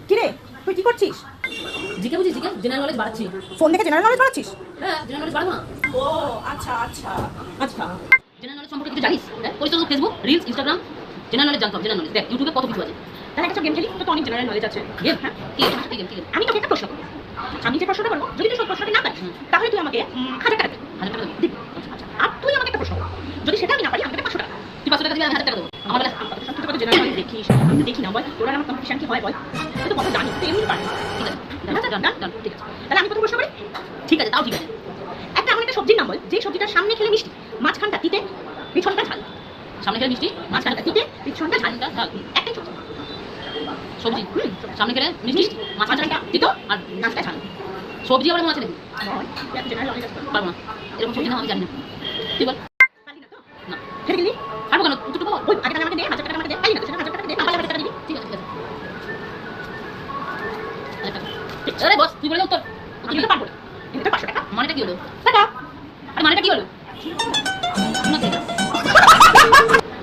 কিরে তুই কি করছিস? জিকে বুঝিস, জিকে জেনারেল নলেজ বাড়াচ্ছি। ফোন দেখে জেনারেল নলেজ বাড়াচ্ছিস? হ্যাঁ, জেনারেল নলেজ বাড়াবো না? ও আচ্ছা আচ্ছা আচ্ছা। জেনারেল নলেজ সম্পর্কে কিছু জানিস? হ্যাঁ, পরিচিত Facebook, reels, Instagram, general knowledge জানতাম। জেনারেল নলেজ দেখ, ইউটিউবে কত কিছু আছে। তাহলে একটা গেম খেলি, তো অনেক জেনারেল নলেজ আছে। গেম? হ্যাঁ কি গেম? কি গেম? কি গেম? আমি তোকে একটা প্রশ্ন করবো, আমি যে প্রশ্নটা করবো যদি তুই সব প্রশ্নটা না পারিস তাহলে তুই আমাকে 1000 টাকা দিবি। 1000 টাকা দেবো? দিবি। আচ্ছা আর তুই আমাকে একটা প্রশ্ন করবি, যদি সেটা আমি না পারি আমাকে 500 টাকা। তুই 500 টাকা দিবি, আমি 1000 টাকা দেবো। আমার বেলা তুই তো কত জেনারেল নলেজ দেখিস, আমি তো দেখি না। বল তোর আর আমার কম্পিটিশন কি হয় বল? তুই তো কত জানিস, তুই এমনি পারিস। ঠিক আছে, ডান ডান ডান, ঠিক আছে। তাহলে আমি তোকে প্রশ্ন করি। ঠিক আছে, তাও ঠিক আছে। একটা এমন একটা সবজির নাম বল যে সবজিটার সামনে খেলে মিষ্টি, মাঝখানটা তিতে, পিছনটা ঝাল। সামনে খেলে মিষ্টি, মাঝখানটা তিতে, পিছনটা ঝাল। মাঝখানটা ঝাল। একটাই সবজি। সবজি, সামনে খেলে মিষ্টি, মাঝখানটা তিতো আর নাচটা ঝাল। সবজি আবার মনে আছে নাকি? বল, এত জেনারেল নলেজ আছে। পারবো না, এরকম সবজি নাম আমি জানি না। তুই বল। পারলি না তো? না, হেরে গেলি। পারবো কেন? দুটো বল। ওই আগে টাকা আমাকে দে, 1000 টাকা আমাকে দে। পারলি না তো, সেটা 1000 টাকা দে, আমার 1000 টাকা দিবি। ঠিক আছে, ঠিক আছে। 1000 টাকা। আরে বস, তুই বলে উত্তর। আমি তো পারবো না। এটা 500 টাকা। মানেটা কি হলো? টাকা। আরে মানেটা কি হলো?